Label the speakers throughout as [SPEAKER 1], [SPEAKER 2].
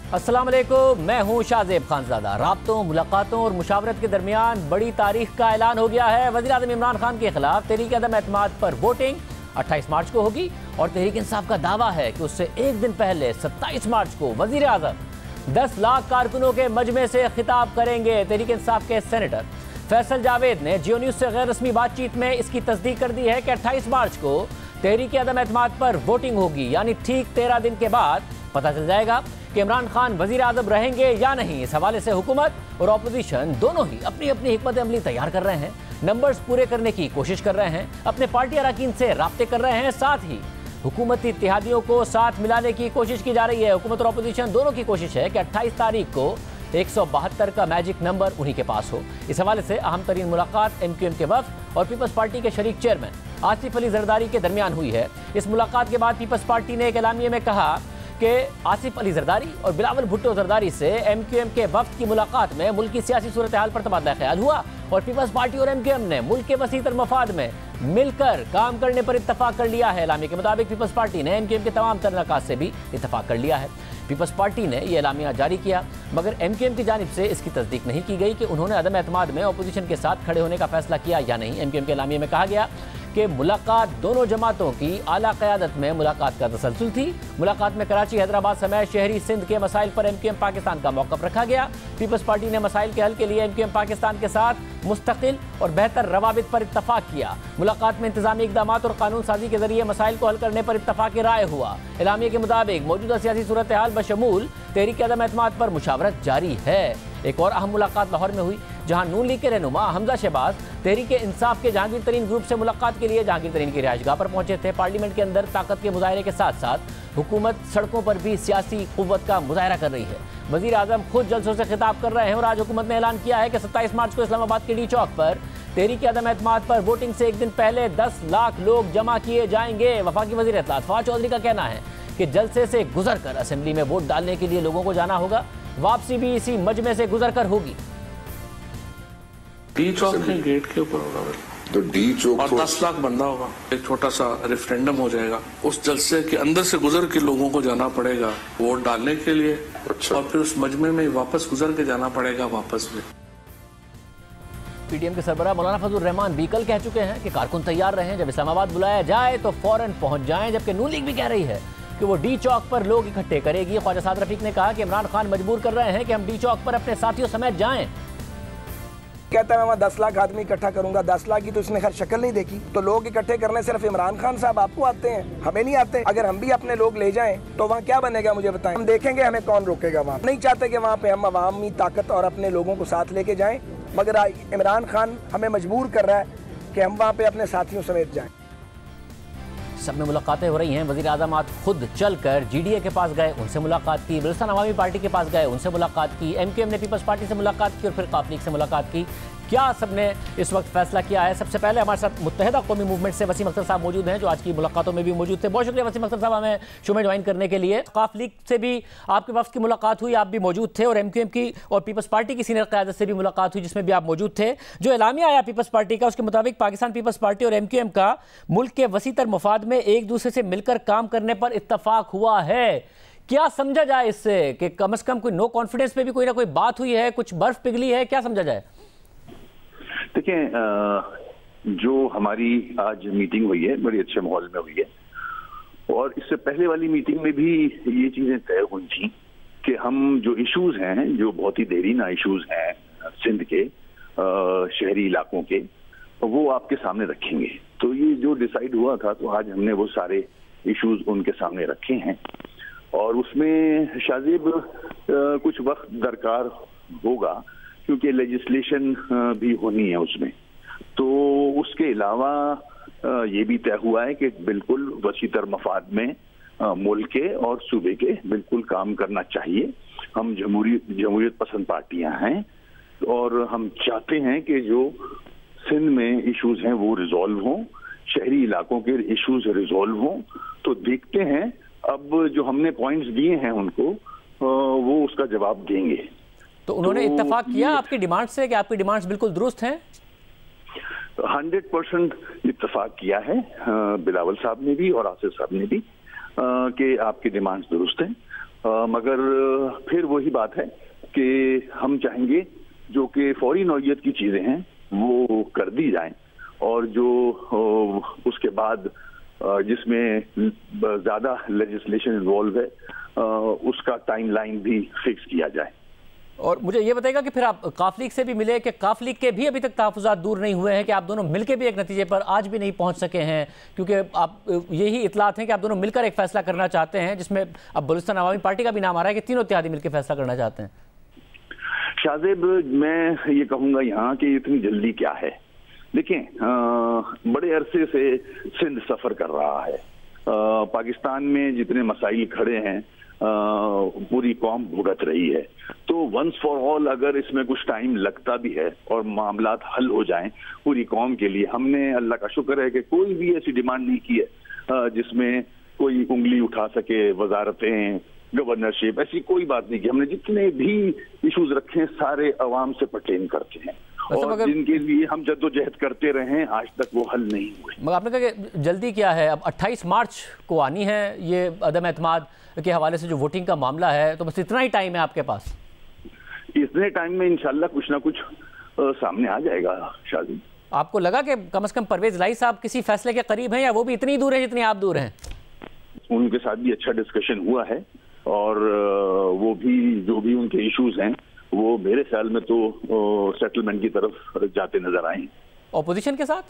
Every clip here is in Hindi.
[SPEAKER 1] अस्सलाम वालेकुम, मैं हूं शाहजेब खानजादा। राब्तों, मुलाकातों और मुशावरत के दरमियान बड़ी तारीख का ऐलान हो गया है। वज़ीर आज़म इमरान खान के खिलाफ तहरीक अदम एतमाद पर वोटिंग 28 मार्च को होगी और तहरीक इंसाफ का दावा है कि उससे एक दिन पहले 27 मार्च को वज़ीर आज़म 10 लाख कारकुनों के मजमे से खिताब करेंगे। तहरीक इंसाफ के सेनेटर फैसल जावेद ने जियो न्यूज़ से गैर रस्मी बातचीत में इसकी तस्दीक कर दी है कि 28 मार्च को तहरीक अदम एतमाद पर वोटिंग होगी, यानी ठीक 13 दिन के बाद पता चल जाएगा कि इमरान खान वजीर आज़म रहेंगे या नहीं। इस हवाले से हुकूमत और ऑपोजिशन दोनों ही अपनी अपनी हिकमत अमली तैयार कर रहे हैं, नंबर्स पूरे करने की कोशिश कर रहे हैं, अपने पार्टी अरकान से राब्ते कर रहे हैं, साथ ही हुकूमती इत्तेहादियों को साथ मिलाने की कोशिश की जा रही है। हुकूमत और ऑपोजिशन दोनों की कोशिश है कि 28 तारीख को 172 का मैजिक नंबर उन्हीं के पास हो। इस हवाले से अहम तरीन मुलाकात MQM के वफ़द और पीपल्स पार्टी के शरीक चेयरमैन आसिफ अली जरदारी के दरमियान हुई है। इस मुलाकात के बाद पीपल्स पार्टी ने एक एलामिये में कहा कि आसिफ अली जरदारी और बिलावल भुट्टो जरदारी से MQM के वफ़द की मुलाकात में मुल्क की सियासी सूरत हाल पर तबादला ख्याल हुआ और पीपल्स पार्टी और MQM ने मुल्क के वसीतर मफाद में मिलकर काम करने पर इत्तफाक कर लिया है। एलामिया के मुताबिक पीपल्स पार्टी ने MQM के तमाम तरनकात से भी इत्तफाक कर लिया है। पीपल्स पार्टी ने यह एलामिया जारी किया, मगर MQM की जानिब से इसकी तस्दीक नहीं की गई कि उन्होंने अदम एतमाद में अपोजिशन के साथ खड़े होने का फैसला किया या नहीं। MQM के एलामिया में कहा गया कि मुलाकात दोनों जमातों की आला क़यादत में मुलाकात का तसलसल थी। मुलाकात में कराची, हैदराबाद समेत शहरी सिंध के मसाइल पर MQM पाकिस्तान का मौक़िफ़ रखा गया। पीपल्स पार्टी ने मसाइल के हल के लिए MQM पाकिस्तान के साथ मुस्तकिल और बेहतर रवाबित पर इत्तफाक किया। मुलाकात में इंतजामी इक़दाम और कानून साजी के जरिए मसाइल को हल करने पर इत्तफाक राय हुआ। एलामिया के मुताबिक मौजूदा सियासी सूरत हाल बशमूल तहरीक अदम एतमाद पर मुशावरत जारी है। एक और अहम मुलाकात लाहौर में हुई, जहां नून लीग के रहनुमा हमजा शहबाज तहरीक इंसाफ के जहांगीर तरीन ग्रुप से मुलाकात के लिए जहांगीर तरीन की रिहाइशगाह पर पहुंचे थे। पार्लियामेंट के अंदर ताकत के मुजाहरे के साथ साथ हुकूमत सड़कों पर भी सियासी कुव्वत का मुजाहरा कर रही है। वजीर आज़म खुद जलसों से खिताब कर रहे हैं और आज हुकूमत ने ऐलान किया है कि 27 मार्च को इस्लामाबाद के डी चौक पर तहरीक अदम एतमाद पर वोटिंग से एक दिन पहले 10 लाख लोग जमा किए जाएंगे। वफाकी वजीर इत्तलात फवाद चौधरी का कहना है कि जलसे से गुजर कर असेंबली में वोट डालने के लिए लोगों को जाना होगा। वापसी भी इसी मजमे से गुजर कर होगी।
[SPEAKER 2] डी चौक के गेट के ऊपर होगा
[SPEAKER 3] तो डी चौक
[SPEAKER 2] और 10 लाख बंदा होगा। एक छोटा सा रेफरेंडम हो जाएगा, उस जलसे के अंदर से गुजर के लोगों को जाना पड़ेगा वोट डालने के लिए।
[SPEAKER 3] अच्छा।
[SPEAKER 2] और फिर उस मजमे में वापस गुजर के जाना पड़ेगा वापस में।
[SPEAKER 1] PTM के सरबराह मौलाना फजल रहमान भी कल कह चुके हैं कि कारकुन तैयार रहें, जब इस्लामाबाद बुलाया जाए तो फौरन पहुंच जाएं। जबकि नून लीग भी कह रही है कि वो डी चौक पर लोग इकट्ठे करेगी। ख्वाजा साद रफीक ने कहा कि इमरान खान मजबूर कर रहे हैं कि हम डी चौक पर अपने साथियों समेत जाएं।
[SPEAKER 4] कहता है मैं वहाँ 10 लाख आदमी इकट्ठा करूंगा। 10 लाख की तो इसने खैर शक्ल नहीं देखी। तो लोग इकट्ठे करने सिर्फ इमरान खान साहब आपको आते हैं, हमें नहीं आते। अगर हम भी अपने लोग ले जाएं तो वहाँ क्या बनेगा मुझे बताएं। हम देखेंगे हमें कौन रोकेगा। वहाँ नहीं चाहते कि वहाँ पे हम अवामी ताकत और अपने लोगों को साथ लेके जाएं, मगर इमरान खान हमें मजबूर कर रहा है कि हम वहाँ पे अपने साथियों समेत जाएं।
[SPEAKER 1] सब में मुलाकातें हो रही हैं। वज़ीर आज़म आज खुद चलकर GDA के पास गए, उनसे मुलाकात की। बलूचिस्तान अवामी पार्टी के पास गए, उनसे मुलाकात की। MQM ने पीपल्स पार्टी से मुलाकात की और फिर काफ लीग से मुलाकात की। क्या सबने इस वक्त फैसला किया है? सबसे पहले हमारे साथ मुत्तहिदा कौमी मूवमेंट से वसीम अख्तर साहब मौजूद हैं, जो आज की मुलाकातों में भी मौजूद थे। बहुत शुक्रिया वसीम अख्तर साहब हमें शो में ज्वाइन करने के लिए। काफ लीग से भी आपके वफ्द की मुलाकात हुई, आप भी मौजूद थे, और MQM की और पीपल्स पार्टी की सीनियर क़यादत से भी मुलाकात हुई, जिसमें भी आप मौजूद थे। जो एलामिया आया पीपल्स पार्टी का, उसके मुताबिक पाकिस्तान पीपल्स पार्टी और MQM का मुल्क के वसीतर मफाद में एक दूसरे से मिलकर काम करने पर इत्तफाक हुआ है। क्या समझा जाए इससे कि कम से कम कोई नो कॉन्फिडेंस पे भी कोई ना कोई बात हुई है, कुछ बर्फ पिघली है? क्या समझा जाए?
[SPEAKER 5] देखिए, जो हमारी आज मीटिंग हुई है बड़ी अच्छे माहौल में हुई है, और इससे पहले वाली मीटिंग में भी ये चीजें तय हुई थी कि हम जो इश्यूज हैं, जो बहुत ही देरीना इश्यूज हैं सिंध के शहरी इलाकों के, वो आपके सामने रखेंगे। तो ये जो डिसाइड हुआ था, तो आज हमने वो सारे इश्यूज उनके सामने रखे हैं, और उसमें शाहजेब कुछ वक्त दरकार होगा क्योंकि लेजिस्लेशन भी होनी है उसमें। तो उसके अलावा ये भी तय हुआ है कि बिल्कुल वसीतर मफाद में मुल्क के और सूबे के बिल्कुल काम करना चाहिए। हम जमहूरियत पसंद पार्टियां हैं और हम चाहते हैं कि जो सिंध में इश्यूज हैं वो रिजॉल्व हों, शहरी इलाकों के इश्यूज रिजॉल्व हों। तो देखते हैं अब जो हमने पॉइंट्स दिए हैं उनको वो उसका जवाब देंगे।
[SPEAKER 1] तो उन्होंने इत्तफाक किया आपकी डिमांड से कि आपकी डिमांड्स बिल्कुल दुरुस्त हैं?
[SPEAKER 5] 100% इत्तफाक किया है बिलावल साहब ने भी और आसिफ साहब ने भी कि आपकी डिमांड्स दुरुस्त हैं। मगर फिर वही बात है कि हम चाहेंगे जो कि फौरी नौयत की चीजें हैं वो कर दी जाएं, और जो उसके बाद जिसमें ज्यादा लेजिस्लेशन इन्वॉल्व है उसका टाइमलाइन भी फिक्स किया जाए।
[SPEAKER 1] और मुझे ये बताइएगा कि फिर आप काफ लीग से भी मिले कि काफ लीग के भी अभी तक तहफ़्फ़ुज़ात दूर नहीं हुए हैं कि आप दोनों मिलकर भी एक नतीजे पर आज भी नहीं पहुंच सके हैं, क्योंकि आप यही इतलात हैं कि आप दोनों मिलकर एक फैसला करना चाहते हैं, जिसमें अब बलूचिस्तान अवामी पार्टी का भी नाम आ रहा है कि तीनों इत्तेहादी मिलकर फैसला करना चाहते हैं।
[SPEAKER 5] शाहजेब, मैं ये कहूंगा यहाँ कि इतनी जल्दी क्या है। देखें, बड़े अरसे से सिंध सफर कर रहा है। पाकिस्तान में जितने मसाइल खड़े हैं पूरी कौम भुगत रही है, तो वंस फॉर ऑल अगर इसमें कुछ टाइम लगता भी है और मामलात हल हो जाएं पूरी कौम के लिए, हमने अल्लाह का शुक्र है कि कोई भी ऐसी डिमांड नहीं की है जिसमें कोई उंगली उठा सके, वजारतें, गवर्नरशिप, ऐसी कोई बात नहीं की। हमने जितने भी इश्यूज रखे हैं सारे अवाम से पर्टेन करते हैं, और जिनके लिए हम जद्दोजहद करते रहे हैं आज तक वो हल नहीं हुए।
[SPEAKER 1] मगर आपने कहा कि जल्दी क्या है, अब 28 मार्च को आनी है ये अदम एतमाद के हवाले से जो वोटिंग का मामला है, तो बस इतना ही टाइम है आपके पास?
[SPEAKER 5] इतने टाइम में इंशाल्लाह कुछ ना कुछ सामने आ जाएगा। शादी, आपको
[SPEAKER 1] लगा कि कम से कम परवेज लाई साहब किसी फैसले के करीब हैं, या वो भी इतनी दूर है जितनी आप दूर हैं?
[SPEAKER 5] उनके साथ भी अच्छा डिस्कशन हुआ है, और वो भी जो भी उनके इश्यूज हैं वो मेरे ख्याल में तो सेटलमेंट की तरफ जाते नजर आए।
[SPEAKER 1] ऑपोजिशन के साथ?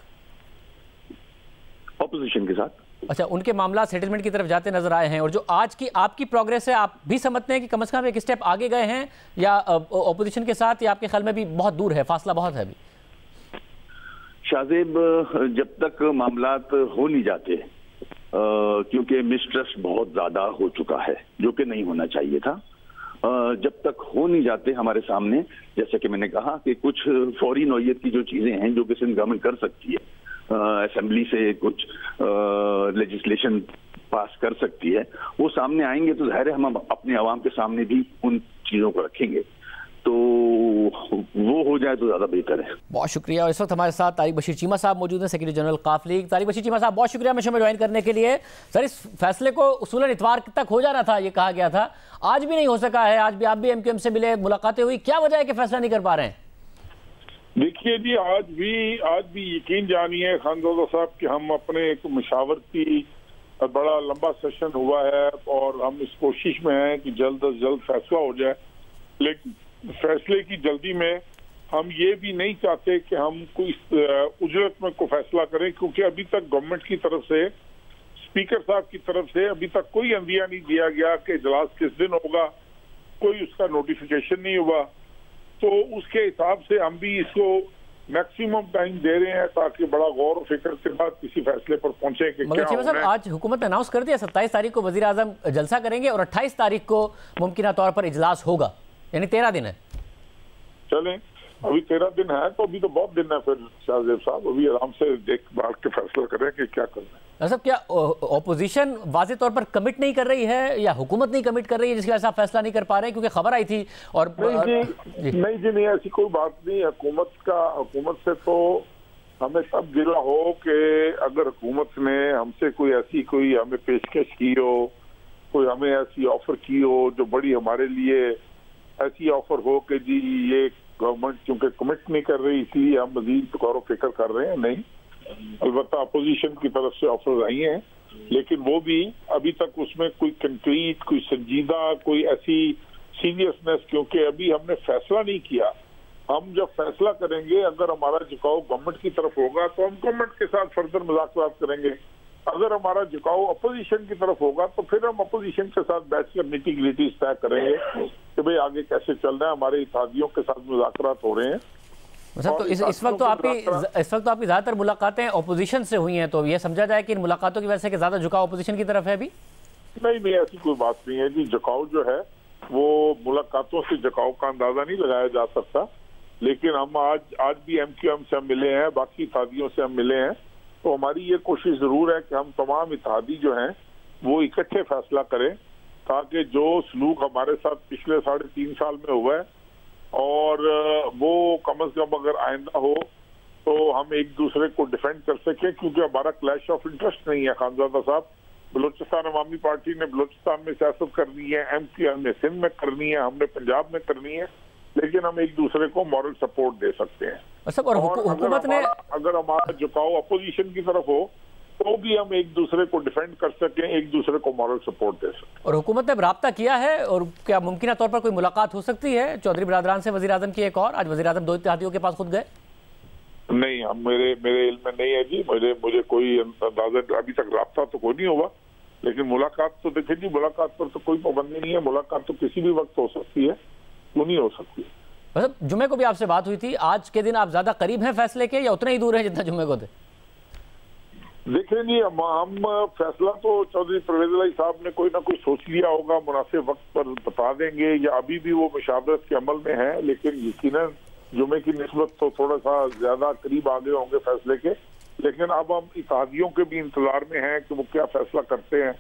[SPEAKER 5] ऑपोजिशन के साथ।
[SPEAKER 1] अच्छा, उनके मामला सेटलमेंट की तरफ जाते नजर आए हैं। और जो आज की आपकी प्रोग्रेस है, आप भी समझते हैं कि कम से कम एक स्टेप आगे गए हैं, या ऑपोजिशन के साथ, या आपके ख्याल में भी बहुत दूर है, फासला बहुत है अभी?
[SPEAKER 5] शाहजेब, जब तक मामलात हो नहीं जाते, क्योंकि मिसट्रस्ट बहुत ज्यादा हो चुका है जो कि नहीं होना चाहिए था, जब तक हो नहीं जाते हमारे सामने, जैसे कि मैंने कहा कि कुछ फौरी नौयत की जो चीजें हैं जो कि सिंध गवर्नमेंट कर सकती है, असेंबली से कुछ लेजिस्लेशन पास कर सकती है, वो सामने आएंगे तो जाहिर है हम अपने अवाम के सामने भी उन चीजों को रखेंगे, तो वो हो जाए तो ज्यादा बेहतर है।
[SPEAKER 1] बहुत शुक्रिया। और इस वक्त हमारे साथ तारिक बशीर चीमा साहब मौजूद हैं, सेक्रेटरी जनरल काफ लीग। तारिक बशीर चीमा साहब, बहुत शुक्रिया मिशन में ज्वाइन करने के लिए। सर, इस फैसले को उसूलन इतवार तक हो जाना था, ये कहा गया था, आज भी नहीं हो सका है। आज भी आप भी एमक्यूएम से मिले, मुलाकातें हुई, क्या वजह है कि फैसला नहीं कर पा रहे हैं?
[SPEAKER 3] देखिए जी, आज भी यकीन जानिए खानजादा साहब कि हम अपने एक मुशावरती बड़ा लंबा सेशन हुआ है, और हम इस कोशिश में हैं कि जल्द अज जल्द फैसला हो जाए। लेकिन फैसले की जल्दी में हम ये भी नहीं चाहते कि हम कोई उजरत में को फैसला करें, क्योंकि अभी तक गवर्नमेंट की तरफ से, स्पीकर साहब की तरफ से अभी तक कोई अंदिया नहीं दिया गया कि इजलास किस दिन होगा, कोई उसका नोटिफिकेशन नहीं हुआ। तो उसके हिसाब से हम भी इसको मैक्सिमम टाइम दे रहे हैं ताकि बड़ा गौर फिक्र के बाद किसी फैसले पर पहुंचे कि क्या होना है।
[SPEAKER 1] आज हुकूमत ने अनाउंस कर दिया 27 तारीख को वजीर आजम जलसा करेंगे और 28 तारीख को मुमकिन तौर पर इजलास होगा, यानी 13 दिन है।
[SPEAKER 3] चलें, अभी 13 दिन है तो अभी तो बहुत दिन है। फिर शाहजेब साहब अभी आराम से देख बात के फैसला करें कि क्या करना है।
[SPEAKER 1] सब क्या ऑपोजिशन वाज़े तौर पर कमिट नहीं कर रही है, या हुकूमत नहीं कमिट कर रही है जिसकी वजह से आप फैसला नहीं कर पा रहे हैं? क्योंकि खबर आई थी और
[SPEAKER 3] नहीं, ऐसी कोई बात नहीं। हुकूमत से तो हमें तब गिला हो कि अगर हुकूमत ने हमसे कोई ऐसी कोई हमें पेशकश की हो, कोई हमें ऐसी ऑफर की हो जो बड़ी हमारे लिए ऐसी ऑफर हो कि जी ये गवर्नमेंट क्योंकि कमिट नहीं कर रही इसलिए हम मजीद गौर फिक्र कर रहे हैं। नहीं, अलबत्ता अपोजिशन की तरफ से ऑफर आई हैं, लेकिन वो भी अभी तक उसमें कोई कंक्रीट, कोई संजीदा, कोई ऐसी सीरियसनेस, क्योंकि अभी हमने फैसला नहीं किया। हम जब फैसला करेंगे, अगर हमारा झुकाव गवर्नमेंट की तरफ होगा तो हम गवर्नमेंट के साथ फर्दर मुज़ाकरात करेंगे। अगर हमारा झुकाव अपोजिशन की तरफ होगा तो फिर हम अपोजिशन के साथ बैठकर नीति ग्रिटीज तय करेंगे कि भाई आगे कैसे चल रहा है। हमारे इत्तेहादियों के साथ मुज़ाकरात हो रहे हैं।
[SPEAKER 1] तो इस वक्त तो आपकी ज्यादातर मुलाकातें अपोजिशन से हुई हैं, तो ये समझा जाए कि इन मुलाकातों की वजह से ज्यादा झुकाव अपोजिशन की तरफ है अभी?
[SPEAKER 3] नहीं, ऐसी कोई बात नहीं है जी। झुकाव जो है वो मुलाकातों से झुकाव का अंदाजा नहीं लगाया जा सकता, लेकिन हम आज भी एमक्यूएम से हम मिले हैं, बाकी इत्तेहादियों से हम मिले हैं। तो हमारी ये कोशिश जरूर है कि हम तमाम इत्तेहादी जो हैं वो इकट्ठे फैसला करें, ताकि जो सलूक हमारे साथ पिछले 3.5 साल में हुआ है और वो कम अज कम अगर आइंदा हो तो हम एक दूसरे को डिफेंड कर सकें, क्योंकि हमारा क्लैश ऑफ इंटरेस्ट नहीं है खानजादा साहब। बलूचिस्तान अवामी पार्टी ने बलूचिस्तान में सियासत करनी है, MQM ने सिंध में करनी है, हमने पंजाब में करनी है, लेकिन हम एक दूसरे को मॉरल सपोर्ट दे सकते हैं।
[SPEAKER 1] और हुकूमत ने
[SPEAKER 3] अगर हमारा झुकाव अपोजिशन की तरफ हो तो भी हम एक दूसरे को डिफेंड कर सकें, एक दूसरे को मॉरल सपोर्ट दे सकें।
[SPEAKER 1] और हुकूमत ने राब्ता किया है, और क्या मुमकिन तौर पर कोई मुलाकात हो सकती है चौधरी बिरादरान से वज़ीर आज़म की एक और? आज वज़ीर आज़म 2 इत्तेहादियों के पास खुद गए।
[SPEAKER 3] नहीं, हम मेरे इल्म में नहीं है जी, मुझे कोई अंदाजा अभी तक राब्ता तो कोई नहीं हुआ, लेकिन मुलाकात तो देखिए जी, मुलाकात पर तो कोई पाबंदी नहीं है, मुलाकात तो किसी भी वक्त हो सकती है, क्यों नहीं हो सकती।
[SPEAKER 1] मतलब जुमे को भी आपसे बात हुई थी, आज के दिन आप ज्यादा करीब हैं फैसले के या उतने ही दूर हैं जितना जुमे को थे?
[SPEAKER 3] देखिए जी, हम फैसला तो चौधरी परवेज इलाही साहब ने कोई ना कोई सोच लिया होगा, मुनासिब वक्त पर बता देंगे, या अभी भी वो मुशावरत के अमल में है, लेकिन यकीनन जुमे की निस्बत तो थोड़ा सा ज्यादा करीब आ गए होंगे फैसले के। लेकिन अब हम इत्तेहादियों के भी इंतजार में हैं कि वो क्या फैसला करते हैं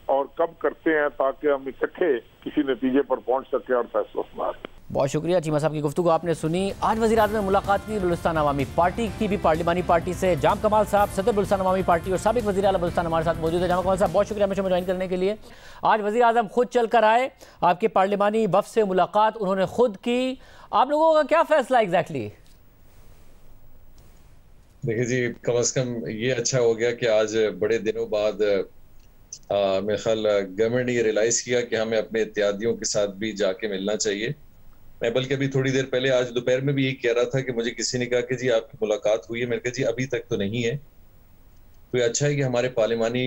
[SPEAKER 3] और कब करते हैं, ताकि हम इकट्ठे किसी नतीजे पर पहुंच सके और फैसला सुना सकें।
[SPEAKER 1] बहुत शुक्रिया चीमा साहब की गुफ्तगू आपने सुनी। आज वज़ीर आज़म ने मुलाकात की बलूचिस्तान अवामी पार्टी की भी पार्लिमानी पार्टी से। जाम कमाल साहब सदर बलूचिस्तान अवामी पार्टी और साबिक वज़ीर आला बलूचिस्तान हमारे साथ मौजूद है। जाम कमाल साहब बहुत शुक्रिया हमेशा ज्वाइन करने के लिए। आज वज़ीर आज़म खुद चल कर आए, आपके पार्लिमानी वफ़द से मुलाकात उन्होंने खुद की। आप लोगों का क्या फैसला एग्जैक्टली?
[SPEAKER 6] देखिए जी, कम से कम ये अच्छा हो गया कि आज बड़े दिनों बाद मेरे ख्याल गवर्नमेंट ने ये रियलाइज़ किया कि हमें अपने इत्तेहादियों के साथ भी जाके मिलना चाहिए। मैं बल्कि अभी थोड़ी देर पहले आज दोपहर में भी यही कह रहा था कि मुझे किसी ने कहा कि जी आपकी मुलाकात हुई है, मैंने कहा जी अभी तक तो नहीं है। तो ये अच्छा है कि हमारे पार्लिमानी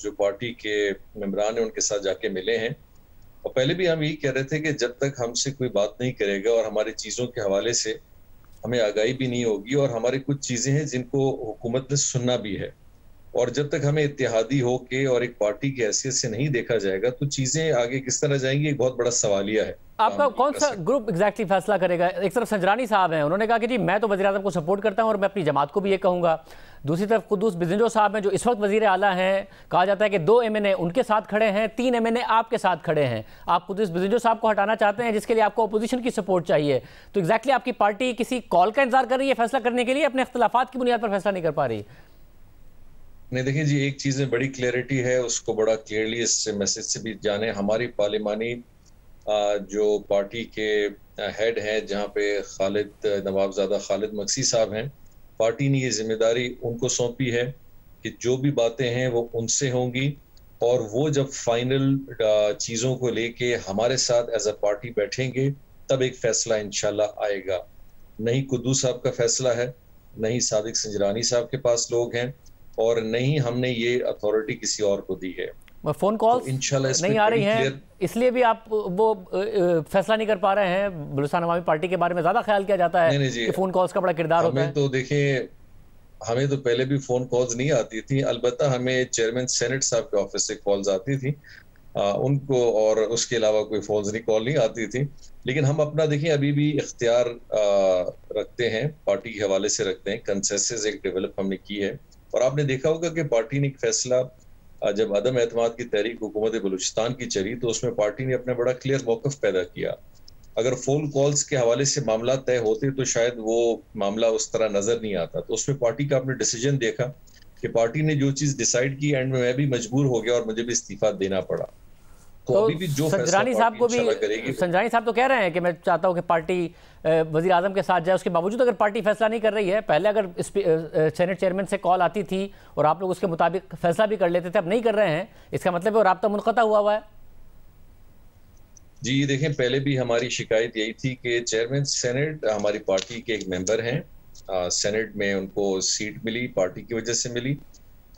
[SPEAKER 6] जो पार्टी के मेंबरान हैं उनके साथ जाके मिले हैं। और पहले भी हम यही कह रहे थे कि जब तक हमसे कोई बात नहीं करेगा और हमारी चीज़ों के हवाले से हमें आगाही भी नहीं होगी, और हमारी कुछ चीज़ें हैं जिनको हुकूमत ने सुनना भी है, और जब तक हमें इत्तेहादी हो के और एक पार्टी की हैसियत से नहीं देखा जाएगा तो चीजें आगे किस तरह जाएंगी, एक बहुत बड़ा सवालिया है।
[SPEAKER 1] आपका कौन सा ग्रुप एग्जैक्टली फैसला करेगा? एक तरफ संजरानी साहब हैं, उन्होंने कहा कि जी मैं तो वज़ीर आज़म को सपोर्ट करता हूं और मैं अपनी जमात को भी ये कहूंगा। दूसरी तरफ कुद्दूस बिजंजो साहब हैं जो इस वक्त वज़ीर आला हैं, कहा जाता है कि 2 MNA उनके साथ खड़े हैं, 3 MNA आपके साथ खड़े हैं। आप कुद्दूस बिजंजो साहब को हटाना चाहते हैं जिसके लिए आपको अपोजिशन की सपोर्ट चाहिए। तो एग्जैक्टली आपकी पार्टी किसी कॉल का इंतजार कर रही है फैसला करने के लिए, अपने इख्तिलाफात की बुनियाद पर फैसला नहीं कर पा रही?
[SPEAKER 6] नहीं, देखिए जी, एक चीज़ में बड़ी क्लैरिटी है, उसको बड़ा क्लियरली इस मैसेज से भी जाने। हमारी पार्लिमानी जो पार्टी के हेड हैं, जहाँ पे नवाबजादा खालिद मक्सी साहब हैं, पार्टी ने ये जिम्मेदारी उनको सौंपी है कि जो भी बातें हैं वो उनसे होंगी, और वो जब फाइनल चीज़ों को लेके हमारे साथ एज अ पार्टी बैठेंगे तब एक फैसला इंशाल्लाह आएगा। नहीं कुद्दूस साहब का फैसला है, नहीं सादिक संजरानी साहब के पास लोग हैं, और नहीं हमने ये अथॉरिटी किसी और को दी है।
[SPEAKER 1] फोन कॉल्स नहीं आ रही हैं, इसलिए भी आप वो फैसला नहीं कर पा रहे हैं? बलूचिस्तान अवामी पार्टी के बारे में ज्यादा ख्याल किया जाता है कि फोन कॉल्स का बड़ा किरदार होता है।
[SPEAKER 6] तो देखें, हमें तो पहले भी फोन कॉल्स नहीं आती थी, अलबत्ता हमें चेयरमैन सेनेट साहब के ऑफिस से कॉल्स आती थी उनको, और उसके अलावा कोई फोन कॉल नहीं आती थी। लेकिन हम अपना देखिए अभी भी इख्तियार रखते हैं, पार्टी के हवाले से रखते हैं। कंसेंसस एक डेवलप हमने की है, और आपने देखा होगा कि पार्टी ने एक फैसला, जब अदम एतमाद की तहरीक हुकूमत बलूचिस्तान की चली तो उसमें पार्टी ने अपना बड़ा क्लियर मौक़िफ़ पैदा किया। अगर फोन कॉल्स के हवाले से मामला तय होते तो शायद वो मामला उस तरह नजर नहीं आता। तो उसमें पार्टी का आपने डिसीजन देखा कि पार्टी ने जो चीज डिसाइड की, एंड में मैं भी मजबूर हो गया और मुझे भी इस्तीफा देना पड़ा। तो अभी भी जो
[SPEAKER 1] संजरानी साहब को भी, संजरानी साहब तो कह रहे हैं कि मैं चाहता हूं कि पार्टी वज़ीर आज़म के साथ जाए, उसके बावजूद अगर पार्टी फैसला नहीं कर रही है। पहले अगर सेनेट चेयरमैन से कॉल आती थी और आप लोग उसके मुताबिक फैसला भी कर लेते थे, अब नहीं कर रहे हैं, इसका मतलब है वो राब्ता मुनक़ता हुआ है।
[SPEAKER 6] जी देखें, पहले भी हमारी शिकायत यही थी कि चेयरमैन सेनेट हमारी पार्टी के एक मेंबर हैं, सेनेट में उनको सीट मिली, पार्टी की वजह से मिली,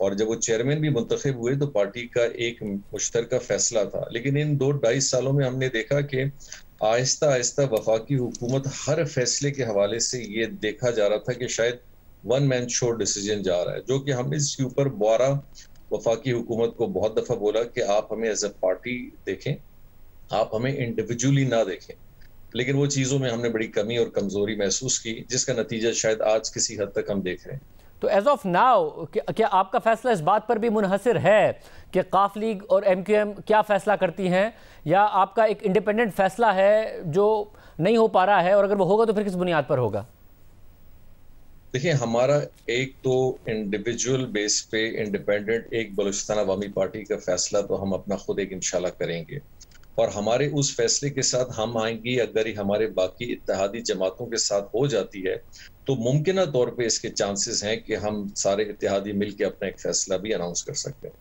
[SPEAKER 6] और जब वो चेयरमैन भी मुंतखब हुए तो पार्टी का एक मुश्तरका फैसला था। लेकिन इन 2-2.5 सालों में हमने देखा कि आहिस्ता आहिस्ता वफाकी हुकूमत हर फैसले के हवाले से ये देखा जा रहा था कि शायद वन मैन शो डिसीजन जा रहा है, जो कि हमने इसके ऊपर 12 वफाकी हुकूमत को बहुत दफ़ा बोला कि आप हमें एज ए पार्टी देखें, आप हमें इंडिविजुअली ना देखें। लेकिन वो चीज़ों में हमने बड़ी कमी और कमज़ोरी महसूस की, जिसका नतीजा शायद आज किसी हद तक हम देख रहे हैं।
[SPEAKER 1] तो एज ऑफ नाउ क्या आपका फैसला इस बात पर भी मुनहसिर है कि काफ लीग और MQM क्या फैसला करती हैं, या आपका एक इंडिपेंडेंट फैसला है जो नहीं हो पा रहा है, और अगर वो होगा तो फिर किस बुनियाद पर होगा?
[SPEAKER 6] देखिए, हमारा एक तो इंडिविजुअल बेस पे इंडिपेंडेंट एक बलूचिस्तान अवामी पार्टी का फैसला तो हम अपना खुद एक इंशाल्लाह करेंगे, और हमारे उस फैसले के साथ हम आएंगे अगर ये हमारे बाकी इत्तेहादी जमातों के साथ हो जाती है तो मुमकिन तौर पे इसके चांसेस हैं कि हम सारे इत्तेहादी मिलकर अपना एक फैसला भी अनाउंस कर सकते हैं।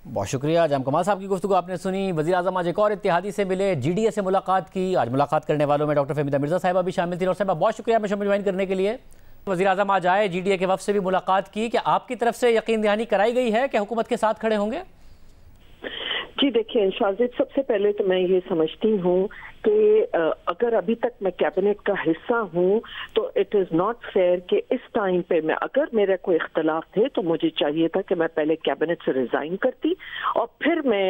[SPEAKER 6] बहुत
[SPEAKER 1] शुक्रिया जाम कमाल साहब की गुफ्तगू आपने सुनी। वज़ीर आज़म आज एक और इत्तेहादी से मिले, GDA से मुलाकात की। आज मुलाकात करने वालों में डॉक्टर फहमीदा मिर्ज़ा साहिबा भी शामिल थी। और साहिबा बहुत शुक्रिया हमें ज्वाइन करने के लिए। वज़ीर आज़म आज आए, GDA के वफ़द से भी मुलाकात की। क्या आपकी तरफ से यकीन दहानी कराई गई है कि हुकूमत के साथ खड़े होंगे?
[SPEAKER 7] जी देखिए शाजिद, सबसे पहले तो मैं ये समझती हूँ कि अगर अभी तक मैं कैबिनेट का हिस्सा हूँ तो इट इज़ नॉट फेयर कि इस टाइम पे मैं, अगर मेरे कोई इख्तलाफ थे तो मुझे चाहिए था कि मैं पहले कैबिनेट से रिजाइन करती और फिर मैं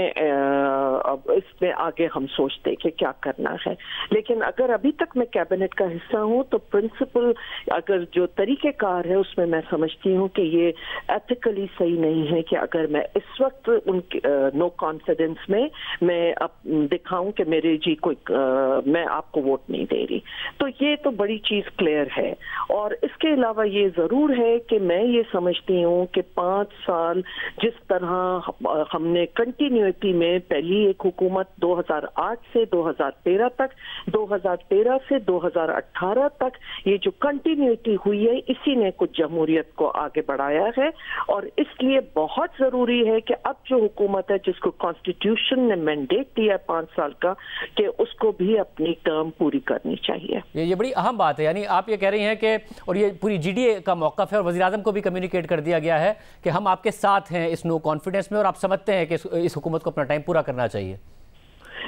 [SPEAKER 7] इसमें आगे हम सोचते कि क्या करना है। लेकिन अगर अभी तक मैं कैबिनेट का हिस्सा हूँ तो प्रिंसिपल, अगर जो तरीक़ेकार है उसमें मैं समझती हूँ कि ये एथिकली सही नहीं है कि अगर मैं इस वक्त उनके नो कॉन्फिडेंस में मैं अब दिखाऊं कि मेरे जी कोई मैं आपको वोट नहीं दे रही, तो ये तो बड़ी चीज क्लियर है। और इसके अलावा ये जरूर है कि मैं ये समझती हूँ कि 5 साल जिस तरह हमने कंटिन्यूटी में, पहली एक हुकूमत 2008 से 2013 तक, 2013 से 2018 तक ये जो कंटिन्यूटी हुई है, इसी ने कुछ जमहूरियत को आगे बढ़ाया है। और इसलिए बहुत जरूरी है कि अब जो हुकूमत है जिसको कॉन्स्टिट्यूशन ने मैंडेट दिया 5 साल का, कि उसको भी अपनी टर्म पूरी करनी चाहिए।
[SPEAKER 1] ये बड़ी अहम बात है। यानी आप ये कह रही हैं कि, और ये पूरी GDA का मौक़िफ़ है और वज़ीर आज़म को भी कम्युनिकेट कर दिया गया है कि हम आपके साथ हैं इस नो कॉन्फिडेंस में, और आप समझते हैं कि इस हुकूमत को अपना टाइम पूरा करना चाहिए।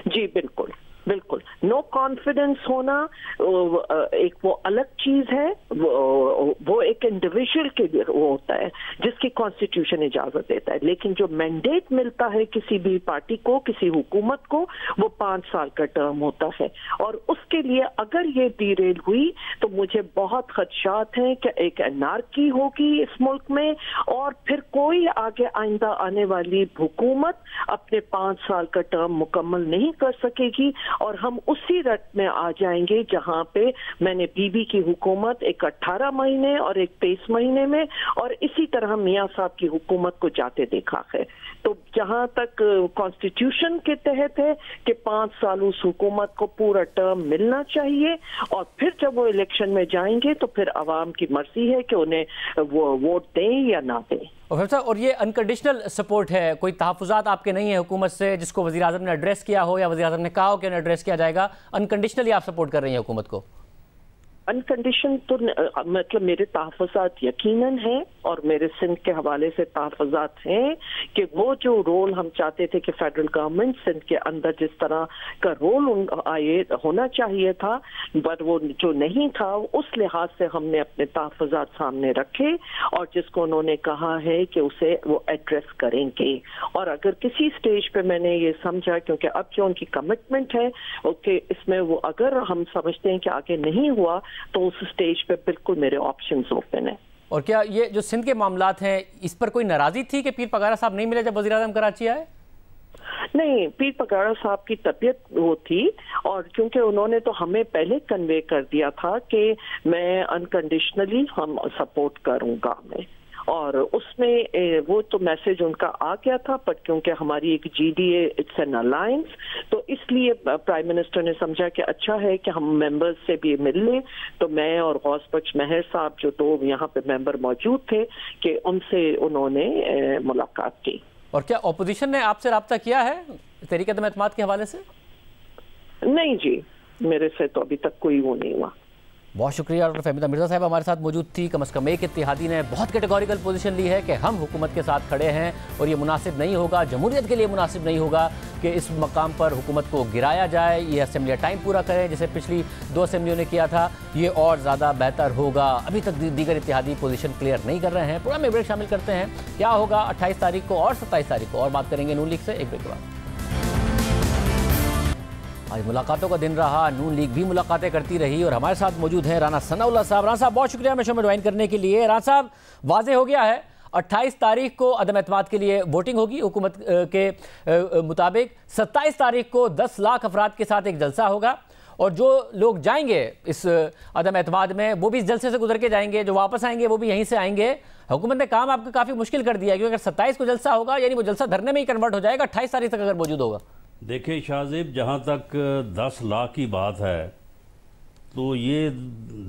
[SPEAKER 7] जी बिल्कुल बिल्कुल। नो कॉन्फिडेंस होना एक वो अलग चीज है, वो एक इंडिविजुअल के लिए वो होता है जिसकी कॉन्स्टिट्यूशन इजाजत देता है। लेकिन जो मैंडेट मिलता है किसी भी पार्टी को, किसी हुकूमत को, वो 5 साल का टर्म होता है। और उसके लिए अगर ये डीरेल हुई तो मुझे बहुत खदशात हैं कि एक एनार्की होगी इस मुल्क में, और फिर कोई आगे आइंदा आने वाली हुकूमत अपने 5 साल का टर्म मुकम्मल नहीं कर सकेगी, और हम उसी रट में आ जाएंगे जहां पे मैंने बीबी की हुकूमत एक 18 महीने और एक 23 महीने में, और इसी तरह मियां साहब की हुकूमत को जाते देखा है। तो जहां तक कॉन्स्टिट्यूशन के तहत है कि 5 साल उस हुकूमत को पूरा टर्म मिलना चाहिए, और फिर जब वो इलेक्शन में जाएंगे तो फिर अवाम की मर्जी है कि उन्हें वो वोट दें या ना दें।
[SPEAKER 1] और ये अनकंडीशनल सपोर्ट है, कोई तहफ़्फ़ुज़ात आपके नहीं है हुकूमत से जिसको वज़ीर आज़म ने एड्रेस किया हो या वज़ीर आज़म ने कहा हो कि एड्रेस किया जाएगा, अनकंडीशनली आप सपोर्ट कर रही हैं हुकूमत को?
[SPEAKER 7] अनकंडीशन तो मतलब मेरे तहफ़्फ़ुज़ात यकीनन हैं, और मेरे सिंध के हवाले से तहफ़्फ़ुज़ात हैं कि वो जो रोल हम चाहते थे कि फेडरल गवर्नमेंट सिंध के अंदर जिस तरह का रोल आए होना चाहिए था, पर वो जो नहीं था, उस लिहाज से हमने अपने तहफ़्फ़ुज़ात सामने रखे और जिसको उन्होंने कहा है कि उसे वो एड्रेस करेंगे। और अगर किसी स्टेज पे मैंने ये समझा, क्योंकि अब जो उनकी कमिटमेंट है ओके, इसमें वो अगर हम समझते हैं कि आगे नहीं हुआ तो उस स्टेज पे बिल्कुल मेरे ऑप्शंस ओपन है।
[SPEAKER 1] और क्या ये जो सिंध के मामलात हैं, इस पर कोई नाराजगी थी कि पीर पगारा साहब नहीं मिले जब वज़ीर आज़म कराची आए?
[SPEAKER 7] नहीं, पीर पगारा साहब की तबीयत वो थी, और क्योंकि उन्होंने तो हमें पहले कन्वे कर दिया था कि मैं अनकंडीशनली हम सपोर्ट करूंगा मैं, और उसमें वो तो मैसेज उनका आ गया था। पर क्योंकि हमारी एक GDA इट्स एन अलायंस, तो इसलिए प्राइम मिनिस्टर ने समझा कि अच्छा है कि हम मेंबर्स से भी मिल लें। तो मैं और गौस बख्श महर साहब जो 2 यहाँ पे मेंबर मौजूद थे, कि उनसे उन्होंने मुलाकात की।
[SPEAKER 1] और क्या अपोजिशन ने आपसे रब्ता किया है तहरीक-ए-एतमाद के हवाले से?
[SPEAKER 7] नहीं जी, मेरे से तो अभी तक कोई वो नहीं हुआ।
[SPEAKER 1] बहुत शुक्रिया। डॉक्टर फहमीदा मिर्ज़ा साहब हमारे साथ मौजूद थी। कम से कम एक इत्तेहादी ने बहुत कैटेगोरिकल पोजीशन ली है कि हम हुकूमत के साथ खड़े हैं, और ये मुनासिब नहीं होगा, जमहूरियत के लिए मुनासिब नहीं होगा कि इस मकाम पर हुकूमत को गिराया जाए। ये असम्बली टाइम पूरा करें जैसे पिछली 2 असम्बलियों ने किया था, ये और ज़्यादा बेहतर होगा। अभी तक दीगर इत्तेहादी पोजीशन क्लियर नहीं कर रहे हैं। प्रोग्राम में ब्रेक शामिल करते हैं, क्या होगा 28 तारीख को और 27 तारीख को, और बात करेंगे नून लीग से एक ब्रेक के बाद। आज मुलाकातों का दिन रहा, नून लीग भी मुलाकातें करती रही, और हमारे साथ मौजूद हैं राना सनाउल्लाह साहब। राना साहब बहुत शुक्रिया हमें शो में ज्वाइन करने के लिए। राना साहब, वाज़े हो गया है 28 तारीख को अदम एतमाद के लिए वोटिंग होगी हुकूमत के मुताबिक। 27 तारीख को 10 लाख अफराद के साथ एक जलसा होगा, और जो लोग जाएंगे इस अदम एतमाद में वो भी इस जलसे से गुजर के जाएंगे, जो वापस आएंगे वो भी यहीं से आएंगे। हुकूमत ने काम आपका काफ़ी मुश्किल कर दिया है, क्योंकि अगर 27 को जलसा होगा यानी वो जलसा धरने में ही कन्वर्ट हो जाएगा 28 तारीख तक अगर मौजूद होगा।
[SPEAKER 8] देखिए शाहजेब, जहाँ तक 10 लाख की बात है तो ये